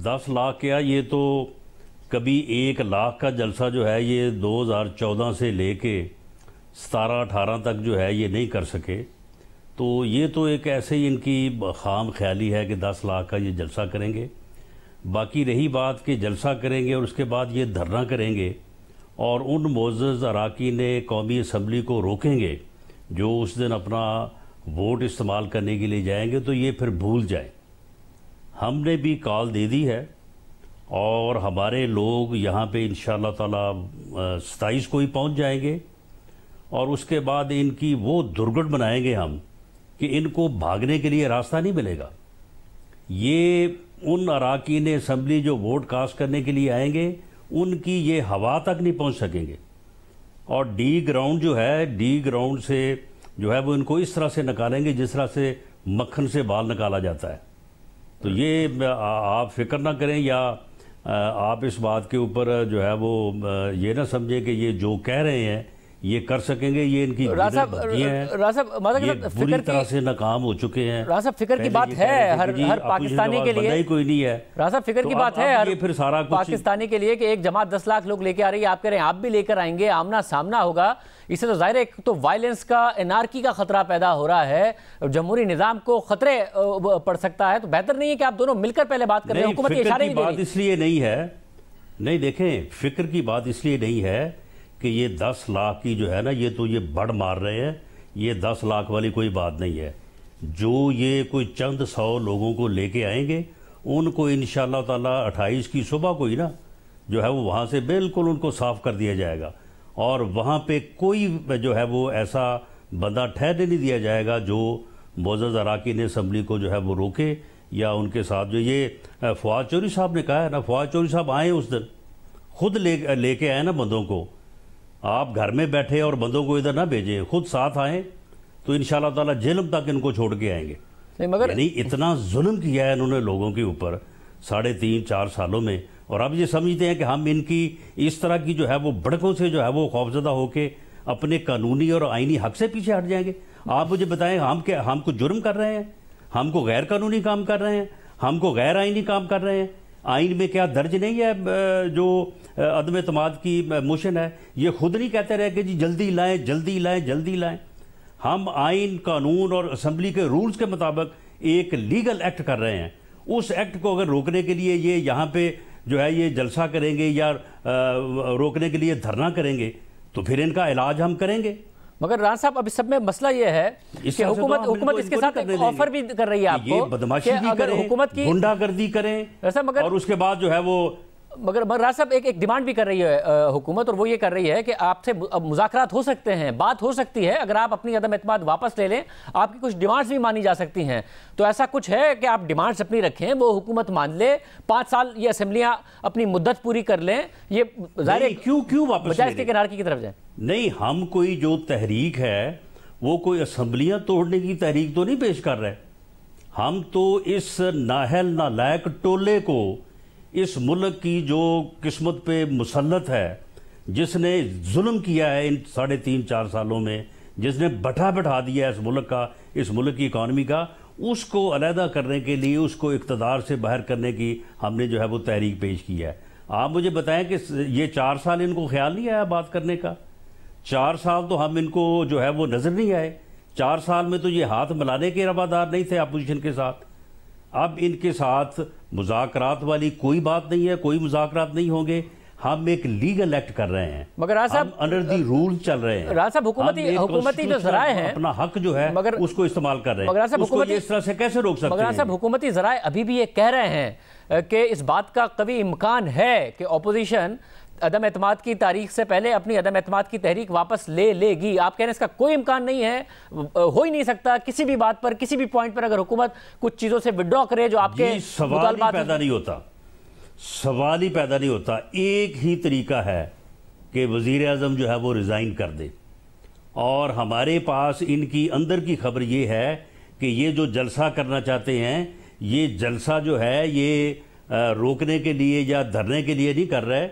[SPEAKER 8] 10 लाख क्या, ये तो कभी 1 लाख का जलसा जो है ये 2014 से लेके 17-18 तक जो है ये नहीं कर सके। तो ये तो एक ऐसे ही इनकी खाम ख्याली है कि 10 लाख का ये जलसा करेंगे। बाकी रही बात कि जलसा करेंगे और उसके बाद ये धरना करेंगे और उन मोअज़्ज़ज़ अराकीन कौमी असम्बली को रोकेंगे जो उस दिन अपना वोट इस्तेमाल करने के लिए जाएंगे, तो ये फिर भूल जाए। हमने भी कॉल दे दी है और हमारे लोग यहाँ पे इंशाअल्लाह ताला 27 को ही पहुँच जाएंगे और उसके बाद इनकी वो दुर्गट बनाएंगे हम कि इनको भागने के लिए रास्ता नहीं मिलेगा। ये उन अराकीन असम्बली जो वोट कास्ट करने के लिए आएंगे उनकी ये हवा तक नहीं पहुँच सकेंगे और डी ग्राउंड जो है, डी ग्राउंड से जो है वो इनको इस तरह से निकालेंगे जिस तरह से मक्खन से बाल निकाला जाता है। तो ये आप फिक्र ना करें या आप इस बात के ऊपर जो है वो ये ना समझें कि ये जो कह रहे हैं ये कर सकेंगे। ये इनकी बुरी तरह से नाकाम हो चुके हैं।
[SPEAKER 1] राजा फिक्र की बात है हर पाकिस्तानी के लिए,
[SPEAKER 8] कोई नहीं है।
[SPEAKER 1] राजा फिक्र की बात है हर
[SPEAKER 8] फिर सारा
[SPEAKER 1] पाकिस्तानी के लिए कि एक जमात 10 लाख लोग लेके आ रही है, आप कह रहे हैं आप भी लेकर आएंगे, आमना सामना होगा। इससे तो जाहिर है एक तो वायलेंस का, एनार्की का खतरा पैदा हो रहा है, जमहूरी निजाम को खतरे पड़ सकता है। तो बेहतर नहीं है कि आप दोनों मिलकर पहले बात करें? हुकूमत के इशारे
[SPEAKER 8] बात इसलिए नहीं है, नहीं देखें, फिक्र की बात इसलिए नहीं है कि ये 10 लाख की जो है ना, ये तो ये बढ़ मार रहे हैं। ये 10 लाख वाली कोई बात नहीं है। जो ये कोई चंद 100 लोगों को लेके आएंगे उनको इंशाअल्लाह ताला 28 की सुबह को ही ना जो है वो वहाँ से बिल्कुल उनको साफ़ कर दिया जाएगा और वहाँ पे कोई जो है वो ऐसा बंदा ठहरने नहीं दिया जाएगा जो मोअज़्ज़ज़ अराकीन असम्बली को जो है वो रोके या उनके साथ जो ये फवाद चौधरी साहब ने कहा है ना, फवाद चौधरी साहब आए उस दिन, खुद लेके आए ना बंदों को। आप घर में बैठे और बंदों को इधर ना भेजें, खुद साथ आएँ तो इंशाअल्लाह ताला जेल तक इनको छोड़ के आएंगे।
[SPEAKER 1] मगर
[SPEAKER 8] यानी इतना जुल्म किया है इन्होंने लोगों के ऊपर 3.5-4 सालों में, और अब ये समझते हैं कि हम इनकी इस तरह की जो है वो भड़कों से जो है वो खौफजदा होके अपने कानूनी और आईनी हक से पीछे हट जाएंगे। आप मुझे बताएं, हम क्या, हम कुछ जुर्म कर रहे हैं? हमको गैर कानूनी काम कर रहे हैं? हमको गैर आईनी काम कर रहे हैं? आइन में क्या दर्ज नहीं है जो अदम एतमाद की मोशन है? ये खुद नहीं कहते रहे कि जी जल्दी लाएं, जल्दी लाएं, जल्दी लाएं। हम आइन, कानून और असम्बली के रूल्स के मुताबिक एक लीगल एक्ट कर रहे हैं। उस एक्ट को अगर रोकने के लिए ये यहाँ पे जो है ये जलसा करेंगे या रोकने के लिए धरना करेंगे तो फिर इनका इलाज हम करेंगे।
[SPEAKER 1] मगर राना साहब, अब इस सब में मसला ये है कि हुकूमत इसके साथ एक ऑफर भी कर रही है आपको,
[SPEAKER 8] बदमाशी भी
[SPEAKER 1] अगर हुकूमत की
[SPEAKER 8] गुंडागर्दी करें
[SPEAKER 1] मगर
[SPEAKER 8] और उसके बाद जो है वो
[SPEAKER 1] मगर राना साहब एक डिमांड भी कर रही है हुकूमत, और वो ये कर रही है कि आपसे मुज़ाकरात हो सकते हैं, बात हो सकती है, अगर आप अपनी अदम एतमाद वापस ले लें आपकी कुछ डिमांड्स भी मानी जा सकती हैं। तो ऐसा कुछ है कि आप डिमांड्स अपनी रखें, वो हुकूमत मान ले, 5 साल ये असेंबलियां अपनी मुद्दत पूरी कर लें, ये
[SPEAKER 8] क्यों वापस
[SPEAKER 1] बजाय इसके किनारे की तरफ जाए?
[SPEAKER 8] नहीं, हम कोई जो तहरीक है वो कोई असम्बलियां तोड़ने की तहरीक तो नहीं पेश कर रहे। हम तो इस नाहल नालायक टोले को, इस मुल्क की जो किस्मत पे मुसल्लत है, जिसने जुल्म किया है इन 3.5-4 सालों में, जिसने बैठा दिया है इस मुल्क का, इस मुल्क की इकानमी का, उसको अलहदा करने के लिए, उसको इक़्तिदार से बाहर करने की हमने जो है वो तहरीक पेश की है। आप मुझे बताएं कि ये 4 साल इनको ख्याल नहीं आया बात करने का? 4 साल तो हम इनको जो है वो नज़र नहीं आए। 4 साल में तो ये हाथ मिलाने के रवादार नहीं थे अपोजिशन के साथ। अब इनके साथ मुज़ाकरात वाली कोई बात नहीं है, कोई मुज़ाकरात नहीं होंगे। हम एक लीगल एक्ट कर रहे हैं,
[SPEAKER 1] मगर हम
[SPEAKER 8] अंडर दी रूल चल रहे हैं।
[SPEAKER 1] राजा साहब, हुकूमती जो ज़राए हैं,
[SPEAKER 8] अपना हक जो है मगर उसको इस्तेमाल कर रहे हैं,
[SPEAKER 1] मगर
[SPEAKER 8] उसको इस तरह से कैसे रोक सकते हैं?
[SPEAKER 1] मगर साहब, हुकूमती ज़राए अभी भी ये कह रहे हैं कि इस बात का कभी इम्कान है कि अपोजिशन अदम एतमाद की तारीख से पहले अपनी अदम एतमाद की तहरीक वापस ले लेगी। आप कह रहे हैं इसका कोई इम्कान नहीं है, हो ही नहीं सकता। किसी भी बात पर, किसी भी पॉइंट पर अगर हुकूमत कुछ चीज़ों से विड्रॉ करे जो आपके
[SPEAKER 8] सवाल ही पैदा नहीं होता, सवाल ही पैदा नहीं होता। एक ही तरीका है कि वज़ीर आज़म जो है वो रिज़ाइन कर दे, और हमारे पास इनकी अंदर की खबर ये है कि ये जो जलसा करना चाहते हैं ये जलसा जो है ये रोकने के लिए या धरने के लिए नहीं कर रहे।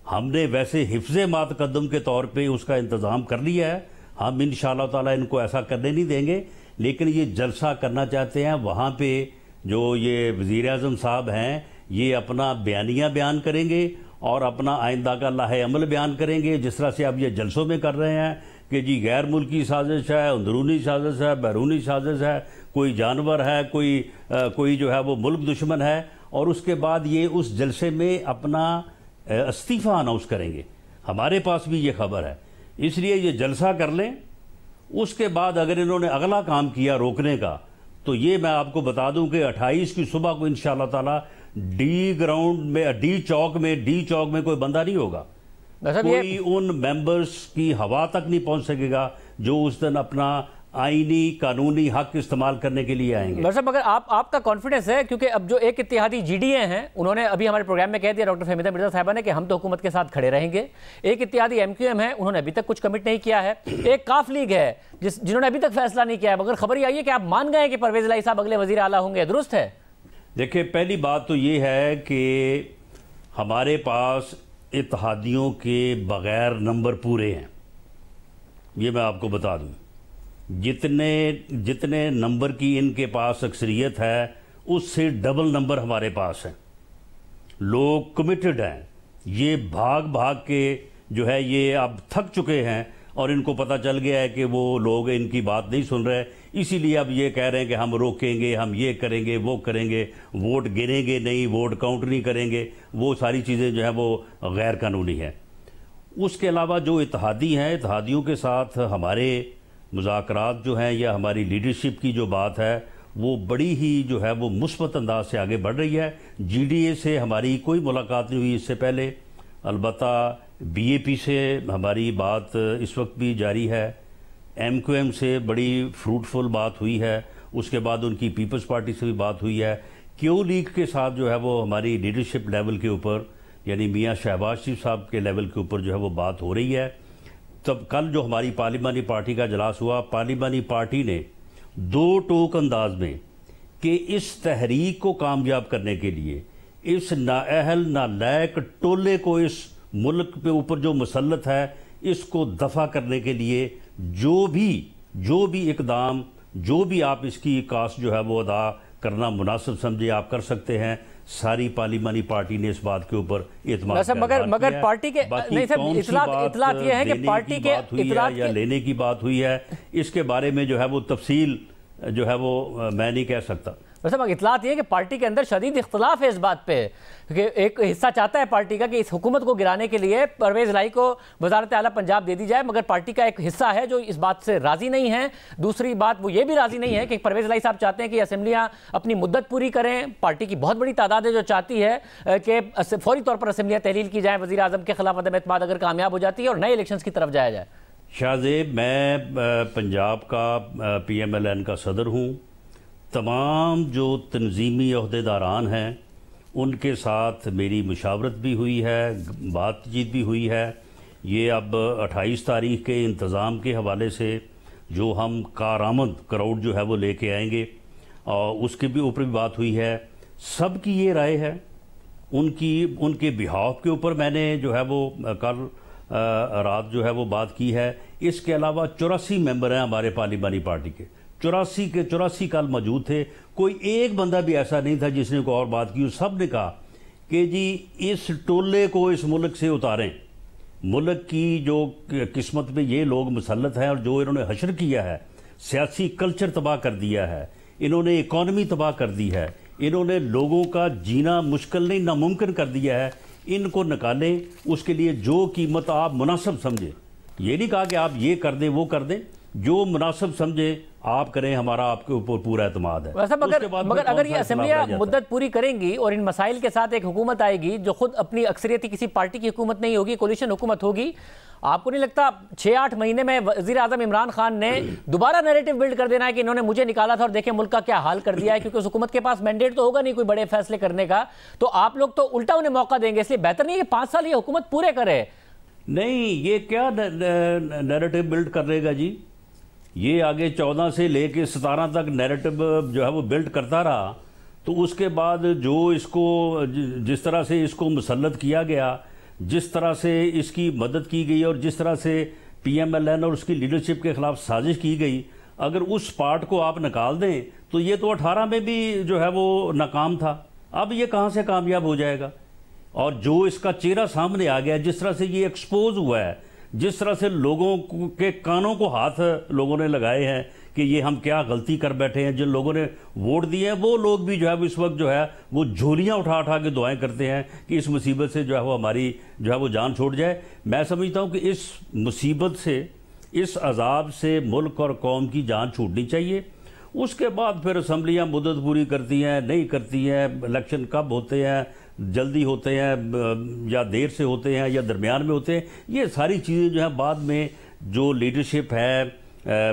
[SPEAKER 8] हमने वैसे हिफ्ज़े मातकद्दम के तौर पे उसका इंतज़ाम कर लिया है। हम इंशाअल्लाह ताला इनको ऐसा करने नहीं देंगे, लेकिन ये जलसा करना चाहते हैं। वहाँ पे जो ये वज़ीर आज़म साहब हैं ये अपना बयानिया बयान करेंगे और अपना आइंदा का लाहे अमल बयान करेंगे, जिस तरह से अब ये जलसों में कर रहे हैं कि जी गैर मुल्की साजिश है, अंदरूनी साजिश है, बैरूनी साजिश है, कोई जानवर है, कोई जो है वो मुल्क दुश्मन है, और उसके बाद ये उस जलसे में अपना इस्तीफ़ा अनाउंस करेंगे। हमारे पास भी ये खबर है, इसलिए ये जलसा कर लें। उसके बाद अगर इन्होंने अगला काम किया रोकने का, तो ये मैं आपको बता दूं कि 28 की सुबह को इंशाअल्लाह ताला डी चौक में कोई बंदा नहीं होगा, कोई उन मेंबर्स की हवा तक नहीं पहुंच सकेगा जो उस दिन अपना आईनी कानूनी हक इस्तेमाल करने के लिए आएंगे।
[SPEAKER 1] मतलब अगर आपका कॉन्फिडेंस है, क्योंकि अब जो एक इत्तेहादी जीडीए हैं उन्होंने अभी हमारे प्रोग्राम में कह दिया, डॉक्टर फहमीदा मिर्जा साहिबा ने, कि हम तो हुकूमत के साथ खड़े रहेंगे। एक इत्तेहादी एमक्यूएम है, उन्होंने अभी तक कुछ कमिट नहीं किया है। एक काफ लीग है जिन्होंने अभी तक फैसला नहीं किया है, मगर खबर ये आई है कि आप मान गए कि परवेज इलाही साहब अगले वजीर आला होंगे, दुरुस्त है?
[SPEAKER 8] देखिए, पहली बात तो ये है कि हमारे पास इत्तेहादियों के बगैर नंबर पूरे हैं, ये मैं आपको बता दूं। जितने नंबर की इनके पास अक्सरियत है उससे डबल नंबर हमारे पास है। लोग कमिटेड हैं, ये भाग भाग के जो है ये अब थक चुके हैं और इनको पता चल गया है कि वो लोग इनकी बात नहीं सुन रहे, इसीलिए अब ये कह रहे हैं कि हम रोकेंगे, हम ये करेंगे, वो करेंगे, वोट गिनेंगे नहीं, वोट काउंट नहीं करेंगे, वो सारी चीज़ें जो है वो गैर कानूनी है। उसके अलावा जो इत्तेहादी हैं, इत्तेहादियों के साथ हमारे मुज़ाकरात जो हैं या हमारी लीडरशिप की जो बात है वो बड़ी ही जो है वो मुस्बत अंदाज से आगे बढ़ रही है। जीडीए से हमारी कोई मुलाकात नहीं हुई इससे पहले, अलबत्ता बीएपी से हमारी बात इस वक्त भी जारी है। एमक्यूएम से बड़ी फ्रूटफुल बात हुई है, उसके बाद उनकी पीपल्स पार्टी से भी बात हुई है। क्यू लीग के साथ जो है वो हमारी लीडरशिप लेवल के ऊपर, यानी मियाँ शहबाज शरीफ साहब के लेवल के ऊपर जो है वो बात हो रही है। तब कल जो हमारी पार्लिमानी पार्टी का इजलास हुआ, पार्लिमानी पार्टी ने दो टोक अंदाज में कि इस तहरीक को कामयाब करने के लिए इस नाअहल नालायक टोले को इस मुल्क पे ऊपर जो मुसल्लत है इसको दफा करने के लिए जो भी इकदाम, जो भी आप इसकी कास्ट जो है वो अदा करना मुनासिब समझे आप कर सकते हैं। सारी पार्लिमानी पार्टी ने इस बात के ऊपर इत्मीनान
[SPEAKER 1] मगर पार्टी के नहीं सर, इतलात ये है कि पार्टी के
[SPEAKER 8] इतलात या लेने की बात हुई है, इसके बारे में जो है वो तफसील जो है वो मैं नहीं कह सकता।
[SPEAKER 1] वैसे इतलात ये है कि पार्टी के अंदर शदीद इख्तलाफ है इस बात पे कि एक हिस्सा चाहता है पार्टी का कि इस हुकूमत को गिराने के लिए परवेज इलाही को वजारत आला पंजाब दे दी जाए, मगर पार्टी का एक हिस्सा है जो इस बात से राजी नहीं है। दूसरी बात वो ये भी राजी नहीं है कि परवेज इलाही साहब चाहते हैं कि असेंबलियां अपनी मुद्दत पूरी करें। पार्टी की बहुत बड़ी तादाद है जो चाहती है कि फौरी तौर पर असेंबलियां तहलील की जाएं, वज़ीर आज़म के खिलाफ अदम एतमाद अगर कामयाब हो जाती है और नए इलेक्शंस की तरफ जाया जाए।
[SPEAKER 8] शाहजेब, मैं पंजाब का PMLN का सदर हूँ। तमाम जो तंजीमी अहदेदारान हैं उनके साथ मेरी मुशावरत भी हुई है, बातचीत भी हुई है। ये अब 28 तारीख के इंतज़ाम के हवाले से जो हम कारामद क्राउड जो है वो लेके आएंगे और उसके भी ऊपर भी बात हुई है। सबकी ये राय है, उनके बिहाफ के ऊपर मैंने जो है वो कल रात जो है वो बात की है। इसके अलावा 84 मेंबर हैं हमारे पार्लिमानी पार्टी के, 84 के 84 कल मौजूद थे। कोई एक बंदा भी ऐसा नहीं था जिसने कोई और बात की। सब ने कहा कि जी इस टोले को इस मुल्क से उतारें। मुल्क की जो किस्मत में ये लोग मुसल्लत हैं और जो इन्होंने हशर किया है, सियासी कल्चर तबाह कर दिया है, इन्होंने इकॉनमी तबाह कर दी है, इन्होंने लोगों का जीना मुश्किल नहीं नामुमकिन कर दिया है, इनको निकालें। उसके लिए जो कीमत आप मुनासिब समझें, ये नहीं कहा कि आप ये कर दें वो कर दें, जो मुनासिब समझे आप करें, हमारा आपके ऊपर पूरा एतमाद है।
[SPEAKER 1] वैसे मगर अगर ये असेंबलियां मुद्दत पूरी करेंगी और इन मसाइल के साथ एक हुकूमत आएगी जो खुद अपनी अक्सरियती किसी पार्टी की हुकूमत नहीं होगी, कोलिशन हुकूमत होगी, आपको नहीं लगता 6-8 महीने में वज़ीर आज़म इमरान खान ने दोबारा नैरेटिव बिल्ड कर देना है कि इन्होंने मुझे निकाला था और देखें मुल्क का क्या हाल कर दिया है? क्योंकि उस हुकूमत के पास मैंडेट तो होगा नहीं कोई बड़े फैसले करने का, तो आप लोग तो उल्टा उन्हें मौका देंगे। इसलिए बेहतर नहीं है कि 5 साल ये हुकूमत पूरे करे।
[SPEAKER 8] नहीं, ये क्या नैरेटिव बिल्ड करेगा जी? ये आगे 14 से लेके 17 तक नैरेटिव जो है वो बिल्ड करता रहा, तो उसके बाद जो इसको जिस तरह से इसको मुसल्लत किया गया, जिस तरह से इसकी मदद की गई और जिस तरह से PMLN और उसकी लीडरशिप के खिलाफ साजिश की गई, अगर उस पार्ट को आप निकाल दें तो ये तो 18 में भी जो है वो नाकाम था, अब ये कहाँ से कामयाब हो जाएगा। और जो इसका चेहरा सामने आ गया, जिस तरह से ये एक्सपोज हुआ है, जिस तरह से लोगों के कानों को हाथ लोगों ने लगाए हैं कि ये हम क्या गलती कर बैठे हैं, जिन लोगों ने वोट दिए हैं वो लोग भी जो है इस वक्त जो है वो झोलियां उठा उठा के दुआएं करते हैं कि इस मुसीबत से जो है वो हमारी जो है वो जान छोड़ जाए। मैं समझता हूं कि इस मुसीबत से, इस अजाब से मुल्क और कौम की जान छूटनी चाहिए। उसके बाद फिर असम्बलियाँ मुद्दत पूरी करती हैं, नहीं करती हैं, इलेक्शन कब होते हैं, जल्दी होते हैं या देर से होते हैं या दरमियान में होते हैं, ये सारी चीज़ें जो है बाद में जो लीडरशिप है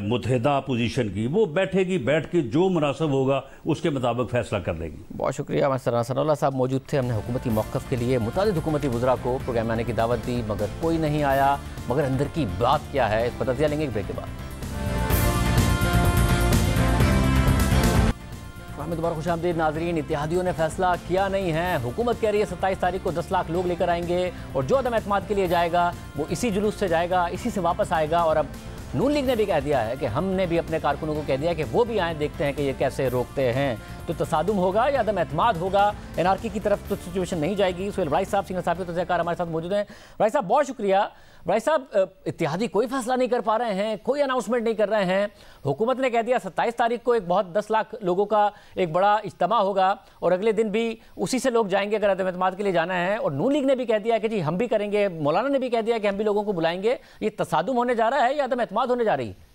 [SPEAKER 8] मुतहदा अपोजिशन की, वो बैठेगी, बैठ के जो मुनासिब होगा उसके मुताबिक फैसला कर लेगी।
[SPEAKER 1] बहुत शुक्रिया। हमारे सनाउल्लाह साहब मौजूद थे। हमने हुकूमती मौक़िफ़ के लिए मुतादिद हुकूमती वज़रा को प्रोग्राम में आने की दावत दी, मगर कोई नहीं आया। मगर अंदर की बात क्या है, इस पर तज़किया लेंगे एक ब्रेक के बाद। हमें दोबारा खुशामदीद नाज़रीन। इत्तेहादियों ने फैसला किया नहीं है। हुकूमत कह रही है 27 तारीख को 10 लाख लोग लेकर आएंगे और जो अदम एतमाद के लिए जाएगा वो इसी जुलूस से जाएगा, इसी से वापस आएगा। और अब नून लीग ने भी कह दिया है कि हमने भी अपने कारकुनों को कह दिया कि वो भी आए, देखते हैं कि ये कैसे रोकते हैं। तो तसादुम होगा या अदम एतमाद होगा, एनआरकी की तरफ तो सिचुएशन नहीं जाएगी। सुहेल राइस साहब, सीनियर साहब तज़कियाकार हमारे साथ मौजूद हैं। राइस साहब बहुत शुक्रिया। राइस साहब, इत्तेहादी कोई फैसला नहीं कर पा रहे हैं, कोई अनाउंसमेंट नहीं कर रहे हैं। हुकूमत ने कह दिया 27 तारीख को एक बहुत 10 लाख लोगों का एक बड़ा इज्तिमा होगा और अगले दिन भी उसी से लोग जाएंगे अगर अदम एतमाद के लिए जाना है। और नून लीग ने भी कह दिया कि जी हम भी करेंगे, मौलाना ने भी कह दिया कि हम भी लोगों को बुलाएंगे। ये तसादुम होने जा रहा है या अदम एतमाद होने जा रही है?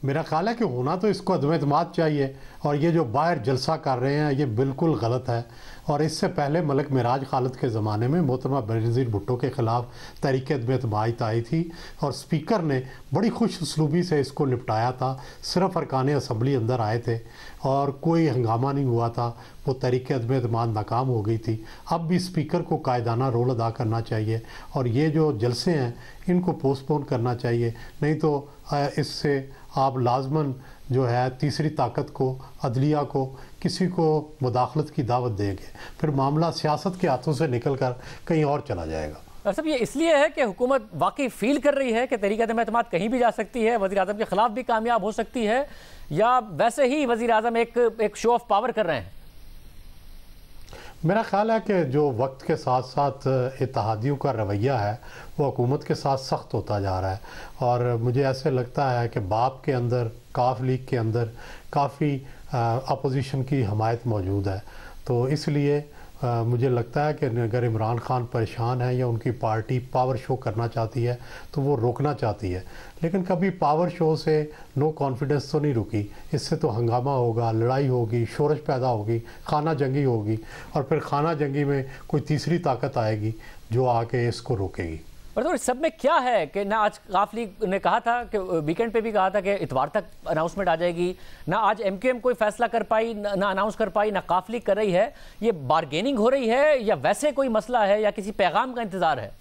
[SPEAKER 9] मेरा ख्याल है कि होना तो इसको अदम एतमाद चाहिए, और ये जो बाहर जलसा कर रहे हैं ये बिल्कुल गलत है। और इससे पहले मलिक मिराज खालिद के ज़माने में मोहतरमा बेनज़ीर भुट्टो के ख़िलाफ़ तहरीक अदम एतमाद आई थी और स्पीकर ने बड़ी खुश उसलूबी से इसको निपटाया था। सिर्फ अरकान असम्बली अंदर आए थे और कोई हंगामा नहीं हुआ था, वो तहरीक अदम एतमाद नाकाम हो गई थी। अब भी स्पीकर को कायदाना रोल अदा करना चाहिए और ये जो जलसे हैं इनको पोस्टपोन करना चाहिए, नहीं तो इससे आप लाजमन जो है तीसरी ताकत को, अदलिया को, किसी को मुदाखलत की दावत देंगे, फिर मामला सियासत के हाथों से निकल कर कहीं और चला जाएगा।
[SPEAKER 1] सब ये इसलिए है कि हुकूमत वाकई फील कर रही है कि तहरीक अदम एतमाद कहीं भी जा सकती है, वज़ीर आज़म के खिलाफ भी कामयाब हो सकती है, या वैसे ही वज़ीर आज़म एक शो ऑफ पावर कर रहे हैं?
[SPEAKER 9] मेरा ख्याल है कि जो वक्त के साथ साथ इत्तेहादियों का रवैया है वो हुकूमत के साथ सख्त होता जा रहा है। और मुझे ऐसे लगता है कि बाप के अंदर, काफ लीग के अंदर काफ़ी अपोजिशन की हमायत मौजूद है। तो इसलिए मुझे लगता है कि अगर इमरान खान परेशान है या उनकी पार्टी पावर शो करना चाहती है तो वो रोकना चाहती है, लेकिन कभी पावर शो से नो कॉन्फिडेंस तो नहीं रुकी। इससे तो हंगामा होगा, लड़ाई होगी, शोरश पैदा होगी, खाना जंगी होगी और फिर खाना जंगी में कोई तीसरी ताकत आएगी जो आके इसको रोकेगी।
[SPEAKER 1] और तो सब में क्या है कि ना आज काफ लीग ने कहा था कि वीकेंड पे भी कहा था कि इतवार तक अनाउंसमेंट आ जाएगी, ना आज MQM कोई फैसला कर पाई, ना अनाउंस कर पाई, ना काफ लीग कर रही है। ये बारगेनिंग हो रही है या वैसे कोई मसला है या किसी पैगाम का इंतजार है?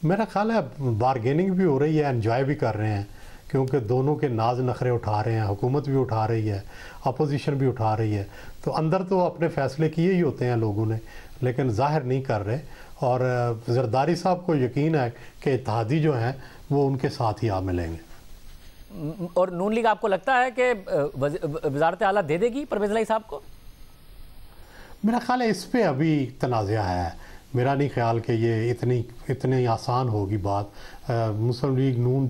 [SPEAKER 9] मेरा ख्याल है बारगेनिंग भी हो रही है, एंजॉय भी कर रहे हैं, क्योंकि दोनों के नाज नखरे उठा रहे हैं। हुकूमत भी उठा रही है, अपोजिशन भी उठा रही है। तो अंदर तो अपने फैसले किए ही होते हैं लोगों ने, लेकिन जाहिर नहीं कर रहे। और जरदारी साहब को यकीन है कि इत्तेहादी जो हैं वो उनके साथ ही आ मिलेंगे।
[SPEAKER 1] और नून लीग आपको लगता है कि वज़ारत आला दे देगी परवेज़ इलाही साहब को?
[SPEAKER 9] मेरा ख्याल है इस पे अभी तनाज़ा है। मेरा नहीं ख्याल कि ये इतनी आसान होगी बात। मुस्लिम लीग नून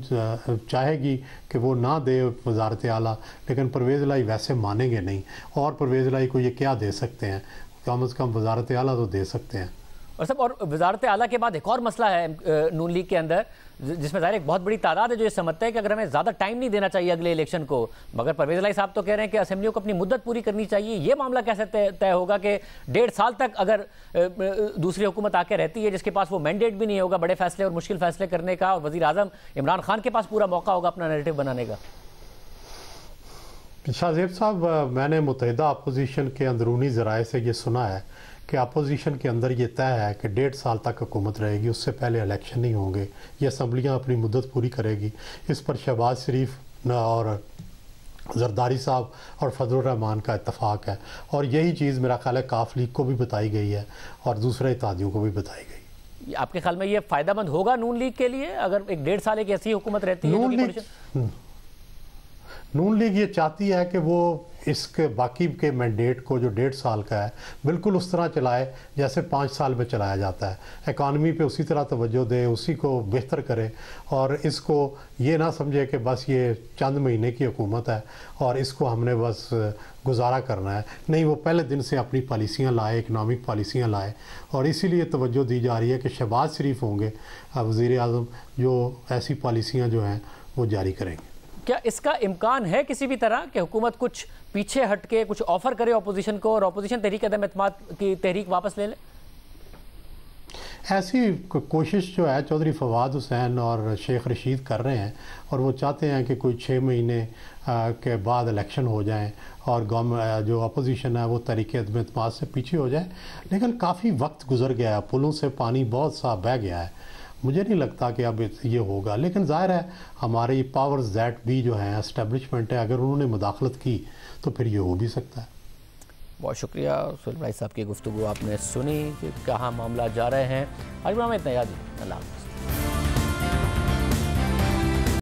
[SPEAKER 9] चाहेगी कि वो ना दे वज़ारत आला, लेकिन परवेज़ इलाही वैसे मानेंगे नहीं। और परवेज़ इलाही को ये क्या दे सकते हैं? कम से कम वज़ारत आला तो दे सकते हैं।
[SPEAKER 1] और सब और वज़ारत आला के बाद एक और मसला है नून लीग के अंदर, जिसमें ज़ाहिर एक बहुत बड़ी तादाद है जो ये समझते हैं कि अगर हमें ज़्यादा टाइम नहीं देना चाहिए अगले इलेक्शन को, मगर परवेज़ इलाही साहब तो कह रहे हैं कि असेंबलियों को अपनी मुद्दत पूरी करनी चाहिए। ये मामला कैसे तय होगा कि 1.5 साल तक अगर दूसरी हुकूमत आके रहती है जिसके पास वो मैंडेट भी नहीं होगा बड़े फैसले और मुश्किल फैसले करने का, और वज़ीर आज़म इमरान खान के पास पूरा मौका होगा अपना नैरेटिव बनाने का?
[SPEAKER 9] शाहजेब साहब, मैंने मुत्तहिदा अपोजिशन के अंदरूनी ज़राए से ये सुना है कि अपोजिशन के अंदर ये तय है कि 1.5 साल तक हुकूमत रहेगी, उससे पहले इलेक्शन नहीं होंगे, ये असम्बलियाँ अपनी मुद्दत पूरी करेगी। इस पर शहबाज शरीफ और जरदारी साहब और फजलुर रहमान का इत्तफाक है, और यही चीज़ मेरा ख्याल है काफ लीग को भी बताई गई है और दूसरे इत्तेहादियों को भी बताई गई।
[SPEAKER 1] आपके ख्याल में ये फ़ायदेमंद होगा नून लीग के लिए अगर एक 1.5 साल एक ऐसी हुकूमत रहती है?
[SPEAKER 9] नून लीग ये चाहती है कि वो इसके बाकी के मैंडेट को जो 1.5 साल का है बिल्कुल उस तरह चलाए जैसे 5 साल में चलाया जाता है, इकॉनमी पे उसी तरह तवज्जो दे, उसी को बेहतर करे, और इसको ये ना समझे कि बस ये चंद महीने की हुकूमत है और इसको हमने बस गुजारा करना है। नहीं, वो पहले दिन से अपनी पॉलिसियाँ लाए, इकनॉमिक पॉलिसियाँ लाए, और इसीलिए तवज्जो दी जा रही है कि शहबाज शरीफ होंगे वज़ीर आज़म जो ऐसी पॉलिसियाँ जो हैं वो जारी करेंगे।
[SPEAKER 1] क्या इसका इम्कान है किसी भी तरह कि हुकूमत कुछ पीछे हट के कुछ ऑफर करे अपोजिशन को और अपोजिशन तहरीक अदम एतमाद की तहरीक वापस ले ले?
[SPEAKER 9] ऐसी कोशिश जो है चौधरी फवाद हुसैन और शेख रशीद कर रहे हैं, और वो चाहते हैं कि कोई 6 महीने के बाद इलेक्शन हो जाएं और गवर्नमेंट जो अपोजिशन है वो तहरीक अदम एतमाद से पीछे हो जाए। लेकिन काफ़ी वक्त गुजर गया है, पुलों से पानी बहुत सा बह गया है, मुझे नहीं लगता कि अब ये होगा। लेकिन ज़ाहिर है हमारी पावर्स दैट भी जो है एस्टेब्लिशमेंट है, अगर उन्होंने मुदाखलत की तो फिर ये हो भी सकता है।
[SPEAKER 1] बहुत शुक्रिया सुहेल भाई साहब की गुफ्तगू आपने सुनी कि कहाँ मामला जा रहे हैं। आज में इतना याद, अल्लाह हाफ़िज़।